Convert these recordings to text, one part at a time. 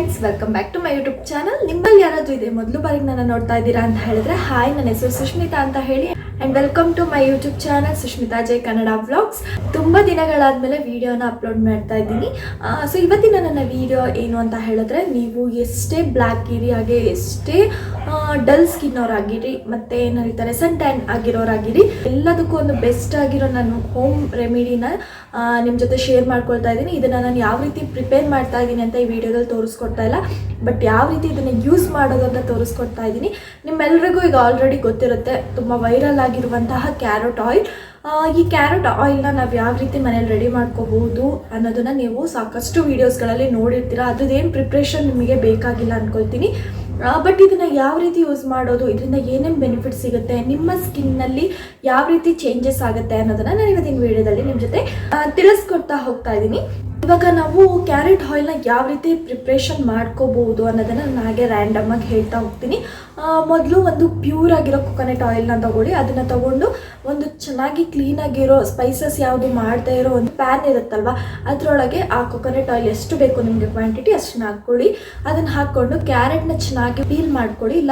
Friends, welcome back to my YouTube channel. ನಿಮ್ಮಲ್ಲಿ ಯಾರಾದರೂ ಇದೆ ಮೊದಲು ಬಾರಿಗೆ ನನ್ನ ನೋಡ್ತಾ ಇದ್ದೀರಾ ಅಂತ ಹೇಳಿದ್ರೆ, ಹಾಯ್, ನನ್ನ ಹೆಸರು ಸುಷ್ಮಿತಾ ಅಂತ ಹೇಳಿ and welcome to my YouTube channel Sushmita Jai Kannada vlogs. ತುಂಬ ದಿನಗಳಾದಮೇಲೆ ವಿಡಿಯೋನ ಅಪ್ಲೋಡ್ ಮಾಡ್ತಾ ಇದ್ದೀನಿ. ಸೊ ಇವತ್ತಿನ ನನ್ನ ವಿಡಿಯೋ ಏನು ಅಂತ ಹೇಳಿದ್ರೆ, ನೀವು ಎಷ್ಟೇ ಬ್ಲ್ಯಾಕ್ ಇರಿ, ಹಾಗೆ ಎಷ್ಟೇ ಡಲ್ ಸ್ಕಿನ್ ಅವರಾಗಿರಿ, ಮತ್ತು ಏನು ಹೇಳ್ತಾರೆ ಸನ್ ಟ್ಯಾನ್ ಆಗಿರೋರಾಗಿರಿ, ಎಲ್ಲದಕ್ಕೂ ಒಂದು ಬೆಸ್ಟ್ ಆಗಿರೋ ನಾನು ಹೋಮ್ ರೆಮಿಡಿನ ನಿಮ್ಮ ಜೊತೆ ಶೇರ್ ಮಾಡ್ಕೊಳ್ತಾ ಇದ್ದೀನಿ. ಇದನ್ನು ನಾನು ಯಾವ ರೀತಿ ಪ್ರಿಪೇರ್ ಮಾಡ್ತಾ ಇದ್ದೀನಿ ಅಂತ ಈ ವಿಡಿಯೋದಲ್ಲಿ ತೋರಿಸ್ಕೊಡ್ತಾ ಇಲ್ಲ, ಬಟ್ ಯಾವ ರೀತಿ ಇದನ್ನು ಯೂಸ್ ಮಾಡೋದು ಅಂತ ತೋರಿಸ್ಕೊಡ್ತಾ ಇದ್ದೀನಿ. ನಿಮ್ಮೆಲ್ಲರಿಗೂ ಈಗ ಆಲ್ರೆಡಿ ಗೊತ್ತಿರುತ್ತೆ, ತುಂಬ ವೈರಲ್ ಆಗಿರುವಂತಹ ಕ್ಯಾರೆಟ್ ಆಯಿಲ್. ಈ ಕ್ಯಾರೆಟ್ ಆಯಿಲ್ನ ನಾವು ಯಾವ ರೀತಿ ಮನೇಲಿ ರೆಡಿ ಮಾಡ್ಕೋಬಹುದು ಅನ್ನೋದನ್ನು ನೀವು ಸಾಕಷ್ಟು ವೀಡಿಯೋಸ್ಗಳಲ್ಲಿ ನೋಡಿರ್ತೀರ. ಅದ್ರದ್ದೇನು ಪ್ರಿಪ್ರೇಷನ್ ನಿಮಗೆ ಬೇಕಾಗಿಲ್ಲ ಅಂದ್ಕೊಳ್ತೀನಿ. ಬಟ್ ಇದನ್ನು ಯಾವ ರೀತಿ ಯೂಸ್ ಮಾಡೋದು, ಇದರಿಂದ ಏನೇನು ಬೆನಿಫಿಟ್ ಸಿಗುತ್ತೆ, ನಿಮ್ಮ ಸ್ಕಿನ್ನಲ್ಲಿ ಯಾವ ರೀತಿ ಚೇಂಜಸ್ ಆಗುತ್ತೆ ಅನ್ನೋದನ್ನು ನಾನು ಇವತ್ತಿನ ವಿಡಿಯೋದಲ್ಲಿ ನಿಮ್ಮ ಜೊತೆ ತಿಳಿಸ್ಕೊಡ್ತಾ ಹೋಗ್ತಾ ಇದ್ದೀನಿ. ಇವಾಗ ನಾವು ಕ್ಯಾರೆಟ್ ಆಯಿಲ್ನ ಯಾವ ರೀತಿ ಪ್ರಿಪ್ರೇಷನ್ ಮಾಡ್ಕೋಬಹುದು ಅನ್ನೋದನ್ನು ನಾನು ಹಾಗೆ ರ್ಯಾಂಡಮ್ ಆಗಿ ಹೇಳ್ತಾ ಹೋಗ್ತೀನಿ. ಮೊದಲು ಒಂದು ಪ್ಯೂರ್ ಆಗಿರೋ ಕೊಕೊನಟ್ ಆಯಿಲ್ನ ತಗೊಳ್ಳಿ. ಅದನ್ನು ತಗೊಂಡು ಒಂದು ಚೆನ್ನಾಗಿ ಕ್ಲೀನಾಗಿರೋ ಸ್ಪೈಸಸ್ ಯಾವುದು ಮಾಡದೇ ಇರೋ ಒಂದು ಪ್ಯಾನ್ ಇರುತ್ತಲ್ವ, ಅದರೊಳಗೆ ಆ ಕೊಕೊನಟ್ ಆಯಿಲ್ ಎಷ್ಟು ಬೇಕು ನಿಮಗೆ ಕ್ವಾಂಟಿಟಿ ಅಷ್ಟನ್ನ ಹಾಕ್ಕೊಳ್ಳಿ. ಅದನ್ನು ಹಾಕ್ಕೊಂಡು ಕ್ಯಾರೆಟ್ನ ಚೆನ್ನಾಗಿ ಪೀಲ್ ಮಾಡ್ಕೊಳ್ಳಿ, ಇಲ್ಲ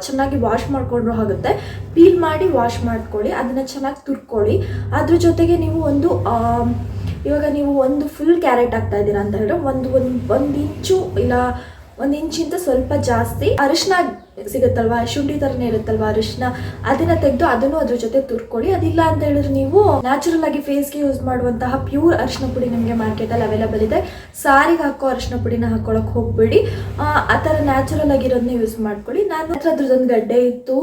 ಚೆನ್ನಾಗಿ ವಾಶ್ ಮಾಡಿಕೊಂಡ್ರೂ ಆಗುತ್ತೆ. ಪೀಲ್ ಮಾಡಿ ವಾಶ್ ಮಾಡ್ಕೊಳ್ಳಿ, ಅದನ್ನು ಚೆನ್ನಾಗಿ ತುರ್ಕೊಳ್ಳಿ. ಅದ್ರ ಜೊತೆಗೆ ನೀವು ಇವಾಗ ನೀವು ಒಂದು ಫುಲ್ ಕ್ಯಾರೆಟ್ ಹಾಕ್ತಾ ಇದ್ದೀರಾ ಅಂತ ಹೇಳಿದ್ರೆ ಒಂದು ಇಂಚು ಇಲ್ಲ 1 ಇಂಚಿಂದ ಸ್ವಲ್ಪ ಜಾಸ್ತಿ ಅರಿಶಿನ ಸಿಗುತ್ತಲ್ವ, ಶುಂಠಿ ಥರನೇ ಇರುತ್ತಲ್ವ ಅರಿಶಿನ, ಅದನ್ನು ತೆಗೆದು ಅದನ್ನು ಅದ್ರ ಜೊತೆ ತುರ್ಕೊಳ್ಳಿ. ಅದಿಲ್ಲ ಅಂತ ಹೇಳಿದ್ರೆ ನೀವು ನ್ಯಾಚುರಲ್ ಆಗಿ ಫೇಸ್ಗೆ ಯೂಸ್ ಮಾಡುವಂತಹ ಪ್ಯೂರ್ ಅರಿಶಿನ ಪುಡಿ ನಿಮಗೆ ಮಾರ್ಕೆಟಲ್ಲಿ ಅವೈಲೇಬಲ್ ಇದೆ. ಸಾರಿಗೆ ಹಾಕೋ ಅರಿಶಿನ ಪುಡಿನ ಹಾಕೊಳ್ಳೋಕೆ ಹೋಗ್ಬೇಡಿ, ಆ ಥರ ನ್ಯಾಚುರಲ್ ಆಗಿರೋದನ್ನ ಯೂಸ್ ಮಾಡ್ಕೊಳ್ಳಿ. ನಾನು ಅದ್ರದ್ದೊಂದು ಗಡ್ಡೆ ಇತ್ತು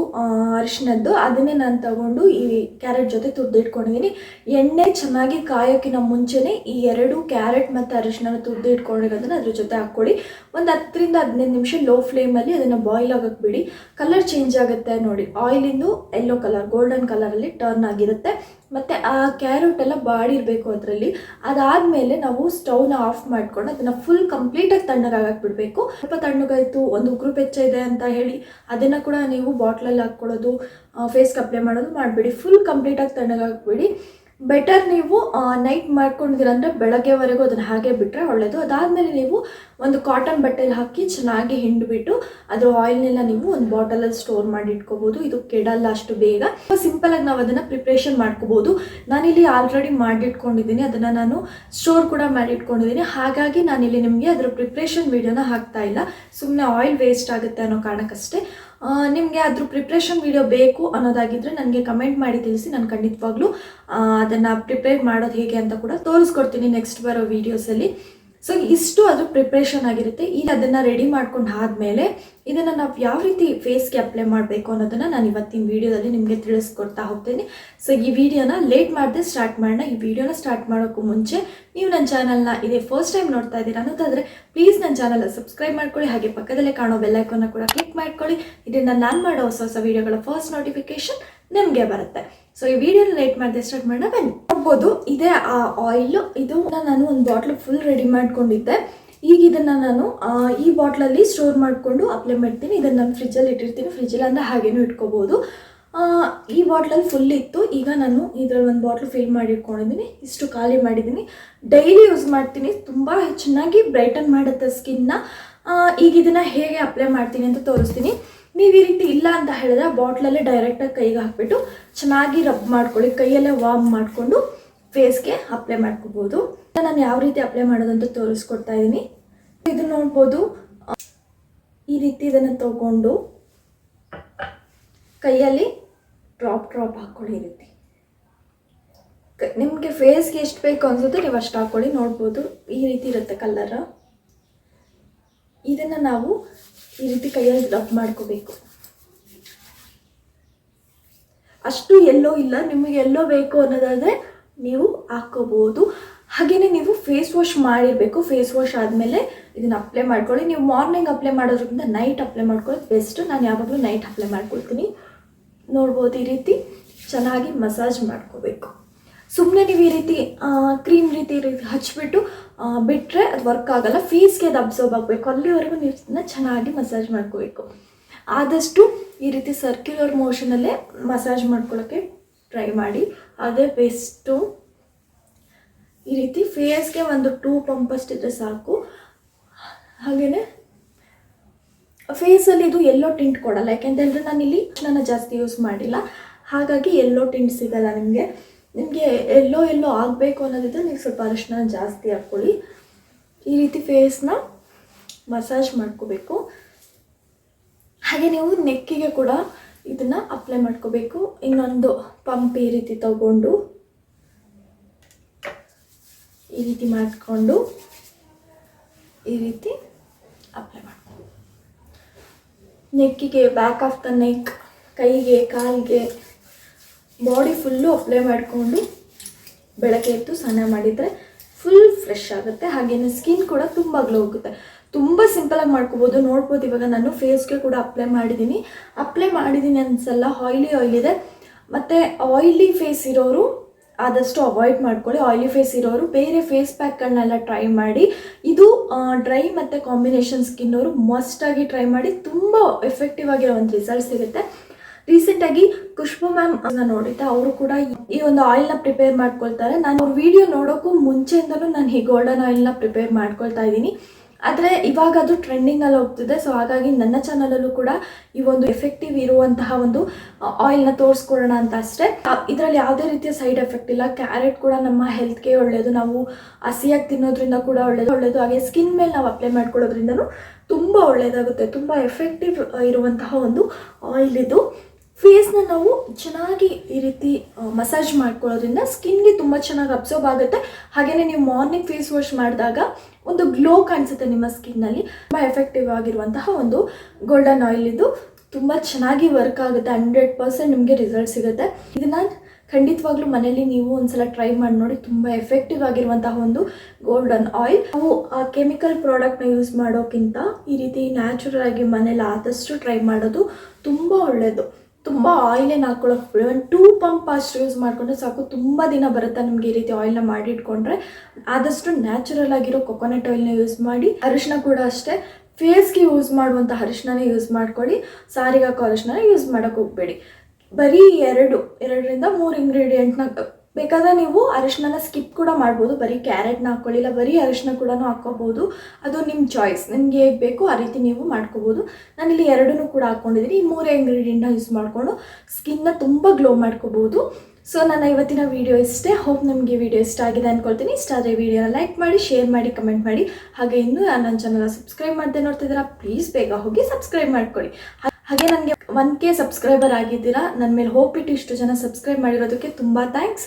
ಅರಿಶಿನದ್ದು, ಅದನ್ನೇ ನಾನು ತಗೊಂಡು ಈ ಕ್ಯಾರೆಟ್ ಜೊತೆ ತುರ್ದಿಟ್ಕೊಂಡಿದ್ದೀನಿ. ಎಣ್ಣೆ ಚೆನ್ನಾಗಿ ಕಾಯೋಕ್ಕಿಂತ ಮುಂಚೆನೇ ಈ 2 ಕ್ಯಾರೆಟ್ ಮತ್ತು ಅರಿಶಿನ ತುರ್ದಿಟ್ಕೊಂಡಿರೋದನ್ನ ಅದ್ರ ಜೊತೆ ಹಾಕ್ಕೊಳ್ಳಿ. ಒಂದು 10 ರಿಂದ 15 ನಿಮಿಷ ಲೋ ಫ್ಲೇಮಲ್ಲಿ ಅದನ್ನು ಬಾಯ್ಲ್ ಆಗಕ್ಕೆ ಬಿಡಿ. ಕಲರ್ ಚೇಂಜ್ ಆಗುತ್ತೆ ನೋಡಿ, ಆಯಿಲಿಂದು ಯೆಲ್ಲೋ ಕಲರ್ ಗೋಲ್ಡನ್ ಕಲರಲ್ಲಿ ಟರ್ನ್ ಆಗಿರುತ್ತೆ. ಮತ್ತು ಆ ಕ್ಯಾರೆಟ್ ಎಲ್ಲ ಬಾಡಿರಬೇಕು ಅದರಲ್ಲಿ. ಅದಾದಮೇಲೆ ನಾವು ಸ್ಟವ್ನ ಆಫ್ ಮಾಡ್ಕೊಂಡು ಅದನ್ನು ಫುಲ್ ಕಂಪ್ಲೀಟಾಗಿ ತಣ್ಣಗಾಗಕ್ಕೆ ಬಿಡಬೇಕು. ಸ್ವಲ್ಪ ತಣ್ಣಗಾಯಿತು, ಒಂದು ಉಗುರು ಬೆಚ್ಚ ಇದೆ ಅಂತ ಹೇಳಿ ಅದನ್ನು ಕೂಡ ನೀವು ಬಾಟ್ಲಲ್ಲಿ ಹಾಕ್ಕೊಳ್ಳೋದು, ಫೇಸ್ಗೆ ಅಪ್ಲೈ ಮಾಡೋದು ಮಾಡಬೇಡಿ. ಫುಲ್ ಕಂಪ್ಲೀಟಾಗಿ ತಣ್ಣಗಾಕ್ಬಿಡಿ. ಬೆಟರ್ ನೀವು ನೈಟ್ ಮಾಡ್ಕೊಂಡಿದ್ದೀರ ಅಂದರೆ ಬೆಳಗ್ಗೆವರೆಗೂ ಅದನ್ನು ಹಾಗೆ ಬಿಟ್ಟರೆ ಒಳ್ಳೆಯದು. ಅದಾದಮೇಲೆ ನೀವು ಒಂದು ಕಾಟನ್ ಬಟ್ಟೆಲಿ ಹಾಕಿ ಚೆನ್ನಾಗಿ ಹಿಂಡಿಬಿಟ್ಟು ಅದ್ರ ಆಯಿಲ್ನೆಲ್ಲ ನೀವು ಒಂದು ಬಾಟಲಲ್ಲಿ ಸ್ಟೋರ್ ಮಾಡಿ ಇಟ್ಕೋಬೋದು. ಇದು ಕೆಡಲ್ಲ ಅಷ್ಟು ಬೇಗ. ಸಿಂಪಲಾಗಿ ನಾವು ಅದನ್ನು ಪ್ರಿಪ್ರೇಷನ್ ಮಾಡ್ಕೋಬೋದು. ನಾನಿಲ್ಲಿ ಆಲ್ರೆಡಿ ಮಾಡಿಟ್ಕೊಂಡಿದ್ದೀನಿ, ಅದನ್ನು ನಾನು ಸ್ಟೋರ್ ಕೂಡ ಮಾಡಿಟ್ಕೊಂಡಿದ್ದೀನಿ. ಹಾಗಾಗಿ ನಾನಿಲ್ಲಿ ನಿಮಗೆ ಅದರ ಪ್ರಿಪ್ರೇಷನ್ ವೀಡಿಯೋನ ಹಾಕ್ತಾ ಇಲ್ಲ, ಸುಮ್ಮನೆ ಆಯಿಲ್ ವೇಸ್ಟ್ ಆಗುತ್ತೆ ಅನ್ನೋ ಕಾರಣಕ್ಕಷ್ಟೇ. ನಿಮಗೆ ಅದ್ರ ಪ್ರಿಪ್ರೇಷನ್ ವಿಡಿಯೋ ಬೇಕು ಅನ್ನೋದಾಗಿದ್ದರೆ ನನಗೆ ಕಮೆಂಟ್ ಮಾಡಿ ತಿಳಿಸಿ. ನಾನು ಖಂಡಿತವಾಗ್ಲೂ ಅದನ್ನು ಪ್ರಿಪೇರ್ ಮಾಡೋದು ಹೇಗೆ ಅಂತ ಕೂಡ ತೋರಿಸ್ಕೊಡ್ತೀನಿ ನೆಕ್ಸ್ಟ್ ಬರೋ ವೀಡಿಯೋಸಲ್ಲಿ. ಸೊ ಇಷ್ಟು ಅದು ಪ್ರಿಪ್ರೇಷನ್ ಆಗಿರುತ್ತೆ. ಈಗ ಅದನ್ನು ರೆಡಿ ಮಾಡ್ಕೊಂಡು ಆದಮೇಲೆ ಇದನ್ನು ನಾವು ಯಾವ ರೀತಿ ಫೇಸ್ಗೆ ಅಪ್ಲೈ ಮಾಡಬೇಕು ಅನ್ನೋದನ್ನು ನಾನು ಇವತ್ತಿನ ವೀಡಿಯೋದಲ್ಲಿ ನಿಮಗೆ ತಿಳಿಸ್ಕೊಡ್ತಾ ಹೋಗ್ತೀನಿ. ಸೊ ಈ ವಿಡಿಯೋನ ಲೇಟ್ ಮಾಡದೆ ಸ್ಟಾರ್ಟ್ ಮಾಡೋಣ. ಈ ವಿಡಿಯೋನ ಸ್ಟಾರ್ಟ್ ಮಾಡೋಕ್ಕೂ ಮುಂಚೆ ನೀವು ನನ್ನ ಚಾನಲ್ನ ಇದೇ ಫಸ್ಟ್ ಟೈಮ್ ನೋಡ್ತಾ ಇದ್ದೀರಾ ಅನ್ನೋದಾದರೆ ಪ್ಲೀಸ್ ನನ್ನ ಚಾನಲ್ನ ಸಬ್ಸ್ಕ್ರೈಬ್ ಮಾಡ್ಕೊಳ್ಳಿ, ಹಾಗೆ ಪಕ್ಕದಲ್ಲೇ ಕಾಣೋ ಬೆಲ್ಲೈಕನ್ನ ಕೂಡ ಕ್ಲಿಕ್ ಮಾಡ್ಕೊಳ್ಳಿ. ಇದರಿಂದ ನಾನು ಮಾಡೋ ಹೊಸ ವಿಡಿಯೋಗಳ ಫಸ್ಟ್ ನೋಟಿಫಿಕೇಶನ್ ನಿಮಗೆ ಬರುತ್ತೆ. ಸೊ ಈ ವಿಡಿಯೋನ ಲೇಟ್ ಮಾಡದೆ ಸ್ಟಾರ್ಟ್ ಮಾಡೋಣ ಬನ್ನಿ. ನೋಡ್ಬೋದು, ಇದೇ ಆ ಆಯಿಲು. ಇದು ನಾನು ಒಂದು ಬಾಟ್ಲು ಫುಲ್ ರೆಡಿ ಮಾಡ್ಕೊಂಡಿದ್ದೆ. ಈಗ ಇದನ್ನು ನಾನು ಈ ಬಾಟ್ಲಲ್ಲಿ ಸ್ಟೋರ್ ಮಾಡಿಕೊಂಡು ಅಪ್ಲೈ ಮಾಡ್ತೀನಿ. ಇದನ್ನು ನಾನು ಫ್ರಿಜ್ಜಲ್ಲಿ ಇಟ್ಟಿರ್ತೀನಿ, ಫ್ರಿಜ್ಜಲ್ಲಿ ಅಂದರೆ ಹಾಗೇನೂ ಇಟ್ಕೋಬೋದು. ಈ ಬಾಟ್ಲಲ್ಲಿ ಫುಲ್ ಇತ್ತು, ಈಗ ನಾನು ಇದರಲ್ಲಿ ಒಂದು ಬಾಟ್ಲು ಫಿಲ್ ಮಾಡಿ ಇಟ್ಕೊಂಡಿದ್ದೀನಿ. ಇಷ್ಟು ಖಾಲಿ ಮಾಡಿದ್ದೀನಿ. ಡೈಲಿ ಯೂಸ್ ಮಾಡ್ತೀನಿ, ತುಂಬ ಚೆನ್ನಾಗಿ ಬ್ರೈಟನ್ ಮಾಡುತ್ತೆ ಸ್ಕಿನ್ನ. ಈಗ ಇದನ್ನು ಹೇಗೆ ಅಪ್ಲೈ ಮಾಡ್ತೀನಿ ಅಂತ ತೋರಿಸ್ತೀನಿ. ನೀವು ಈ ರೀತಿ ಇಲ್ಲ ಅಂತ ಹೇಳಿದ್ರೆ ಬಾಟ್ಲಲ್ಲೇ ಡೈರೆಕ್ಟಾಗಿ ಕೈಗೆ ಹಾಕ್ಬಿಟ್ಟು ಚೆನ್ನಾಗಿ ರಬ್ ಮಾಡ್ಕೊಳ್ಳಿ. ಕೈಯಲ್ಲೇ ವಾರ್ಮ್ ಮಾಡಿಕೊಂಡು ಫೇಸ್ಗೆ ಅಪ್ಲೈ ಮಾಡ್ಕೋಬೋದು. ನಾನು ಯಾವ ರೀತಿ ಅಪ್ಲೈ ಮಾಡೋದಂತ ತೋರಿಸ್ಕೊಡ್ತಾ ಇದ್ದೀನಿ. ಇದು ನೋಡ್ಬೋದು, ಈ ರೀತಿ ಇದನ್ನು ತಗೊಂಡು ಕೈಯಲ್ಲಿ ಡ್ರಾಪ್ ಹಾಕ್ಕೊಳ್ಳಿ. ಈ ರೀತಿ ನಿಮಗೆ ಫೇಸ್ಗೆ ಎಷ್ಟು ಬೇಕು ಅನ್ಸುತ್ತೆ ನೀವು ಅಷ್ಟು ಹಾಕ್ಕೊಳ್ಳಿ. ನೋಡ್ಬೋದು, ಈ ರೀತಿ ಇರುತ್ತೆ ಕಲರ್. ಇದನ್ನು ನಾವು ಈ ರೀತಿ ಕೈಯಲ್ಲಿ ರಬ್ ಮಾಡ್ಕೋಬೇಕು. ಅಷ್ಟು ಎಲ್ಲೋ ಇಲ್ಲ, ನಿಮಗೆ ಎಲ್ಲೋ ಬೇಕು ಅನ್ನೋದಾದರೆ ನೀವು ಹಾಕ್ಕೋಬೋದು. ಹಾಗೆಯೇ ನೀವು ಫೇಸ್ ವಾಶ್ ಮಾಡಿರಬೇಕು. ಫೇಸ್ ವಾಶ್ ಆದಮೇಲೆ ಇದನ್ನು ಅಪ್ಲೈ ಮಾಡ್ಕೊಳ್ಳಿ. ನೀವು ಮಾರ್ನಿಂಗ್ ಅಪ್ಲೈ ಮಾಡೋದ್ರಿಂದ ನೈಟ್ ಅಪ್ಲೈ ಮಾಡ್ಕೊಳ್ಳೋದು ಬೆಸ್ಟ್. ನಾನು ಯಾವಾಗಲೂ ನೈಟ್ ಅಪ್ಲೈ ಮಾಡ್ಕೊಳ್ತೀನಿ. ನೋಡ್ಬೋದು, ಈ ರೀತಿ ಚೆನ್ನಾಗಿ ಮಸಾಜ್ ಮಾಡ್ಕೋಬೇಕು. ಸುಮ್ಮನೆ ನೀವು ಈ ರೀತಿ ಕ್ರೀಮ್ ರೀತಿ ಹಚ್ಬಿಟ್ಟು ಬಿಟ್ಟರೆ ಅದು ವರ್ಕ್ ಆಗೋಲ್ಲ. ಫೇಸ್ಗೆ ಅದು ಅಬ್ಸರ್ವ್ ಆಗಬೇಕು, ಅಲ್ಲಿವರೆಗೂ ನೀವು ಇದನ್ನ ಚೆನ್ನಾಗಿ ಮಸಾಜ್ ಮಾಡ್ಕೋಬೇಕು. ಆದಷ್ಟು ಈ ರೀತಿ ಸರ್ಕ್ಯುಲರ್ ಮೋಷನಲ್ಲೇ ಮಸಾಜ್ ಮಾಡ್ಕೊಳ್ಳೋಕ್ಕೆ ಟ್ರೈ ಮಾಡಿ, ಅದೇ ಬೆಸ್ಟು. ಈ ರೀತಿ ಫೇಸ್ಗೆ ಒಂದು 2 ಪಂಪ್ ಅಷ್ಟಿದ್ರೆ ಸಾಕು. ಹಾಗೆಯೇ ಫೇಸಲ್ಲಿ ಇದು ಎಲ್ಲೋ ಟಿಂಟ್ ಕೊಡಲ್ಲ, ಯಾಕೆಂತ ಹೇಳಿದ್ರೆ ನಾನು ಇಲ್ಲಿ ನಾನು ಜಾಸ್ತಿ ಯೂಸ್ ಮಾಡಿಲ್ಲ, ಹಾಗಾಗಿ ಎಲ್ಲೋ ಟಿಂಟ್ ಸಿಗಲ್ಲ ನಿಮಗೆ. ನಿಮಗೆ ಎಲ್ಲೋ ಆಗಬೇಕು ಅನ್ನೋದಿದ್ರೆ ನೀವು ಸ್ವಲ್ಪ ಅರಿಶಿನ ಜಾಸ್ತಿ ಹಾಕ್ಕೊಳ್ಳಿ. ಈ ರೀತಿ ಫೇಸ್ನ ಮಸಾಜ್ ಮಾಡ್ಕೋಬೇಕು. ಹಾಗೆ ನೀವು ನೆಕ್ಕಿಗೆ ಕೂಡ ಇದನ್ನು ಅಪ್ಲೈ ಮಾಡ್ಕೋಬೇಕು. ಇನ್ನೊಂದು ಪಂಪ್ ಈ ರೀತಿ ತಗೊಂಡು ಈ ರೀತಿ ಮಾಡಿಕೊಂಡು ಈ ರೀತಿ ಅಪ್ಲೈ ಮಾಡ್ಕೊಂಡು ನೆಕ್ಕಿಗೆ, ಬ್ಯಾಕ್ ಆಫ್ ದ ನೆಕ್, ಕೈಗೆ, ಕಾಲಿಗೆ, ಬಾಡಿ ಫುಲ್ಲು ಅಪ್ಲೈ ಮಾಡಿಕೊಂಡು ಬೆಳಗ್ಗೆ ಎದ್ದು ಸ್ನಾನ ಮಾಡಿದರೆ ಫುಲ್ ಫ್ರೆಶ್ ಆಗುತ್ತೆ. ಹಾಗೆಯೇ ಸ್ಕಿನ್ ಕೂಡ ತುಂಬ ಗ್ಲೋ ಆಗುತ್ತೆ. ತುಂಬ ಸಿಂಪಲಾಗಿ ಮಾಡ್ಕೋಬೋದು. ನೋಡ್ಬೋದು ಇವಾಗ ನಾನು ಫೇಸ್ಗೆ ಕೂಡ ಅಪ್ಲೈ ಮಾಡಿದ್ದೀನಿ ಅನ್ಸಲ್ಲ, ಆಯಿಲಿ ಇದೆ. ಮತ್ತು ಆಯಿಲಿ ಫೇಸ್ ಇರೋರು ಆದಷ್ಟು ಅವಾಯ್ಡ್ ಮಾಡ್ಕೊಳ್ಳಿ. ಆಯಿಲಿ ಫೇಸ್ ಇರೋರು ಬೇರೆ ಫೇಸ್ ಪ್ಯಾಕ್ಗಳನ್ನೆಲ್ಲ ಟ್ರೈ ಮಾಡಿ. ಇದು ಡ್ರೈ ಮತ್ತು ಕಾಂಬಿನೇಷನ್ ಸ್ಕಿನ್ ಅವರು ಮಸ್ಟಾಗಿ ಟ್ರೈ ಮಾಡಿ, ತುಂಬ ಎಫೆಕ್ಟಿವ್ ಆಗಿರೋ ಒಂದು ರಿಸಲ್ಟ್ ಸಿಗುತ್ತೆ. ರೀಸೆಂಟಾಗಿ ಖುಷ್ಬು ಮ್ಯಾಮ್ ನೋಡಿದ್ದೆ, ಅವರು ಕೂಡ ಈ ಒಂದು ಆಯಿಲ್ನ ಪ್ರಿಪೇರ್ ಮಾಡ್ಕೊಳ್ತಾರೆ. ನಾನು ಅವ್ರ ವಿಡಿಯೋ ನೋಡೋಕ್ಕೂ ಮುಂಚೆಯಿಂದಲೂ ನಾನು ಈ ಗೋಲ್ಡನ್ ಆಯಿಲ್ನ ಪ್ರಿಪೇರ್ ಮಾಡ್ಕೊಳ್ತಾ ಇದ್ದೀನಿ. ಆದರೆ ಇವಾಗ ಅದು ಟ್ರೆಂಡಿಂಗಲ್ಲಿ ಹೋಗ್ತಿದೆ. ಸೊ ಹಾಗಾಗಿ ನನ್ನ ಚಾನಲಲ್ಲೂ ಕೂಡ ಈ ಒಂದು ಎಫೆಕ್ಟಿವ್ ಇರುವಂತಹ ಒಂದು ಆಯಿಲ್ನ ತೋರಿಸ್ಕೊಡೋಣ ಅಂತ ಅಷ್ಟೇ. ಇದರಲ್ಲಿ ಯಾವುದೇ ರೀತಿಯ ಸೈಡ್ ಎಫೆಕ್ಟ್ ಇಲ್ಲ. ಕ್ಯಾರೆಟ್ ಕೂಡ ನಮ್ಮ ಹೆಲ್ತ್ಗೆ ಒಳ್ಳೆಯದು, ನಾವು ಹಸಿಯಾಗಿ ತಿನ್ನೋದ್ರಿಂದ ಕೂಡ ಒಳ್ಳೆಯದು. ಹಾಗೆ ಸ್ಕಿನ್ ಮೇಲೆ ನಾವು ಅಪ್ಲೈ ಮಾಡ್ಕೊಳ್ಳೋದ್ರಿಂದನೂ ತುಂಬ ಒಳ್ಳೆಯದಾಗುತ್ತೆ. ತುಂಬ ಎಫೆಕ್ಟಿವ್ ಇರುವಂತಹ ಒಂದು ಆಯಿಲ್ ಇದು. ಫೇಸ್ನ ನಾವು ಚೆನ್ನಾಗಿ ಈ ರೀತಿ ಮಸಾಜ್ ಮಾಡ್ಕೊಳ್ಳೋದ್ರಿಂದ ಸ್ಕಿನ್ಗೆ ತುಂಬ ಚೆನ್ನಾಗಿ ಅಬ್ಸರ್ವ್ ಆಗುತ್ತೆ. ಹಾಗೆಯೇ ನೀವು ಮಾರ್ನಿಂಗ್ ಫೇಸ್ ವಾಶ್ ಮಾಡಿದಾಗ ಒಂದು ಗ್ಲೋ ಕಾಣಿಸುತ್ತೆ ನಿಮ್ಮ ಸ್ಕಿನ್ನಲ್ಲಿ. ತುಂಬ ಎಫೆಕ್ಟಿವ್ ಆಗಿರುವಂತಹ ಒಂದು ಗೋಲ್ಡನ್ ಆಯಿಲ್ ಇದು. ತುಂಬ ಚೆನ್ನಾಗಿ ವರ್ಕ್ ಆಗುತ್ತೆ. 100% ನಿಮಗೆ ರಿಸಲ್ಟ್ ಸಿಗುತ್ತೆ. ಇದನ್ನು ಖಂಡಿತವಾಗ್ಲೂ ಮನೇಲಿ ನೀವು ಒಂದ್ಸಲ ಟ್ರೈ ಮಾಡಿ ನೋಡಿ. ತುಂಬ ಎಫೆಕ್ಟಿವ್ ಆಗಿರುವಂತಹ ಒಂದು ಗೋಲ್ಡನ್ ಆಯಿಲ್. ನಾವು ಆ ಕೆಮಿಕಲ್ ಪ್ರಾಡಕ್ಟ್ನ ಯೂಸ್ ಮಾಡೋಕ್ಕಿಂತ ಈ ರೀತಿ ನ್ಯಾಚುರಲ್ ಆಗಿ ಮನೇಲಿ ಆದಷ್ಟು ಟ್ರೈ ಮಾಡೋದು ತುಂಬ ಒಳ್ಳೆಯದು. ತುಂಬ ಆಯಿಲೇನು ಹಾಕ್ಕೊಳ್ಳೋಕೆ ಒಂದು 2 ಪಂಪ್ ಅಷ್ಟು ಯೂಸ್ ಮಾಡಿಕೊಂಡ್ರೆ ಸಾಕು, ತುಂಬ ದಿನ ಬರುತ್ತೆ ನಿಮಗೆ. ಈ ರೀತಿ ಆಯಿಲ್ನ ಮಾಡಿಟ್ಕೊಂಡ್ರೆ ಆದಷ್ಟು ನ್ಯಾಚುರಲ್ ಆಗಿರೋ ಕೊಕೊನಟ್ ಆಯಿಲ್ನ ಯೂಸ್ ಮಾಡಿ. ಅರಿಶಿನ ಕೂಡ ಅಷ್ಟೇ, ಫೇಸ್ಗೆ ಯೂಸ್ ಮಾಡುವಂಥ ಅರಿಶಿನೇ ಯೂಸ್ ಮಾಡ್ಕೊಳ್ಳಿ. ಸಾರಿಗೆ ಹಾಕೋ ಅರಿಶಿನ ಯೂಸ್ ಮಾಡೋಕ್ಕೆ ಹೋಗಬೇಡಿ. ಬರೀ 2ರಿಂದ 3 ಇಂಗ್ರೀಡಿಯೆಂಟ್ನ ಬೇಕಾದರೆ ನೀವು ಅರಿಶಿನ ಸ್ಕಿಪ್ ಕೂಡ ಮಾಡ್ಬೋದು. ಬರೀ ಕ್ಯಾರೆಟ್ನ ಹಾಕ್ಕೊಳ್ಳಿಲ್ಲ, ಬರೀ ಅರಿಶಿನ ಕೂಡ ಹಾಕ್ಕೋಬೋದು. ಅದು ನಿಮ್ಮ ಚಾಯ್ಸ್, ನಿಮ್ಗೆ ಹೇಗೆ ಬೇಕು ಆ ರೀತಿ ನೀವು ಮಾಡ್ಕೋಬೋದು. ನಾನಿಲ್ಲಿ 2 ಕೂಡ ಹಾಕ್ಕೊಂಡಿದ್ದೀನಿ. ಈ 3 ಇಂಗ್ರೀಡಿಯೆಂಟ್ನ ಯೂಸ್ ಮಾಡಿಕೊಂಡು ಸ್ಕಿನ್ನ ತುಂಬ ಗ್ಲೋ ಮಾಡ್ಕೋಬೋದು. ಸೊ ನನ್ನ ಇವತ್ತಿನ ವಿಡಿಯೋ ಇಷ್ಟೇ. ಹೋಪ್ ನಿಮಗೆ ವಿಡಿಯೋ ಇಷ್ಟ ಆಗಿದೆ ಅಂದ್ಕೊಳ್ತೀನಿ. ಇಷ್ಟ ಆದರೆ ವಿಡಿಯೋನ ಲೈಕ್ ಮಾಡಿ, ಶೇರ್ ಮಾಡಿ, ಕಮೆಂಟ್ ಮಾಡಿ. ಹಾಗೆ ಇನ್ನೂ ನನ್ನ ಚಾನಲ್ನ ಸಬ್ಸ್ಕ್ರೈಬ್ ಮಾಡದೆ ನೋಡ್ತಿದ್ದೀರಾ, ಪ್ಲೀಸ್ ಬೇಗ ಹೋಗಿ ಸಬ್ಸ್ಕ್ರೈಬ್ ಮಾಡ್ಕೊಳ್ಳಿ. ಹಾಗೆ ನನಗೆ 1K ಸಬ್ಸ್ಕ್ರೈಬರ್ ಆಗಿದ್ದೀರಾ. ನನ್ನ ಮೇಲೆ ಹೋಗ್ಬಿಟ್ಟು ಇಷ್ಟು ಜನ ಸಬ್ಸ್ಕ್ರೈಬ್ ಮಾಡಿರೋದಕ್ಕೆ ತುಂಬ ಥ್ಯಾಂಕ್ಸ್.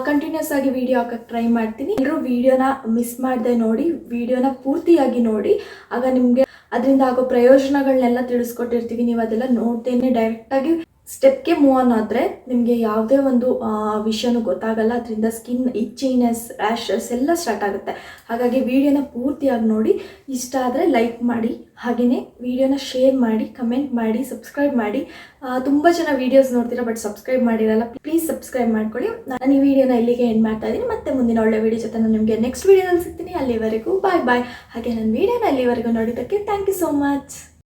ಕಂಟಿನ್ಯೂಸ್ ಆಗಿ ವಿಡಿಯೋ ಹಾಕೋಕ್ಕೆ ಟ್ರೈ ಮಾಡ್ತೀನಿ. ಎಲ್ಲರೂ ವಿಡಿಯೋನ ಮಿಸ್ ಮಾಡದೆ ನೋಡಿ, ವಿಡಿಯೋನ ಪೂರ್ತಿಯಾಗಿ ನೋಡಿ. ಆಗ ನಿಮಗೆ ಅದರಿಂದ ಆಗೋ ಪ್ರಯೋಜನಗಳನ್ನೆಲ್ಲ ತಿಳಿಸ್ಕೊಟ್ಟಿರ್ತೀವಿ. ನೀವು ಅದೆಲ್ಲ ನೋಡ್ತೇನೆ ಡೈರೆಕ್ಟಾಗಿ ಸ್ಟೆಪ್ಗೆ ಮೂವ್ ಆನ್ ಆದರೆ ನಿಮಗೆ ಯಾವುದೇ ಒಂದು ವಿಷಯನೂ ಗೊತ್ತಾಗಲ್ಲ. ಅದರಿಂದ ಸ್ಕಿನ್ ಇಚ್ಚಿನೆಸ್, ರ್ಯಾಷಸ್ ಎಲ್ಲ ಸ್ಟಾರ್ಟ್ ಆಗುತ್ತೆ. ಹಾಗಾಗಿ ವಿಡಿಯೋನ ಪೂರ್ತಿಯಾಗಿ ನೋಡಿ. ಇಷ್ಟ ಆದರೆ ಲೈಕ್ ಮಾಡಿ, ಹಾಗೆಯೇ ವಿಡಿಯೋನ ಶೇರ್ ಮಾಡಿ, ಕಮೆಂಟ್ ಮಾಡಿ, ಸಬ್ಸ್ಕ್ರೈಬ್ ಮಾಡಿ. ತುಂಬ ಜನ ವೀಡಿಯೋಸ್ ನೋಡ್ತೀರಾ ಬಟ್ ಸಬ್ಸ್ಕ್ರೈಬ್ ಮಾಡಿರಲ್ಲ, ಪ್ಲೀಸ್ ಸಬ್ಸ್ಕ್ರೈಬ್ ಮಾಡ್ಕೊಳ್ಳಿ. ನಾನು ಈ ವಿಡಿಯೋನ ಇಲ್ಲಿಗೆ ಎಂಡ್ ಮಾಡ್ತಾ ಇದ್ದೀನಿ. ಮತ್ತೆ ಮುಂದಿನ ಒಳ್ಳೆ ವಿಡಿಯೋ ಜೊತೆ ನಾನು ನಿಮಗೆ ನೆಕ್ಸ್ಟ್ ವಿಡಿಯೋದಲ್ಲಿ ಸಿಗ್ತೀನಿ. ಅಲ್ಲಿವರೆಗೂ ಬಾಯ್ ಬಾಯ್. ಹಾಗೆ ನನ್ನ ವಿಡಿಯೋನ ಅಲ್ಲಿವರೆಗೂ ನೋಡಿದ್ದಕ್ಕೆ ಥ್ಯಾಂಕ್ ಯು ಸೋ ಮಚ್.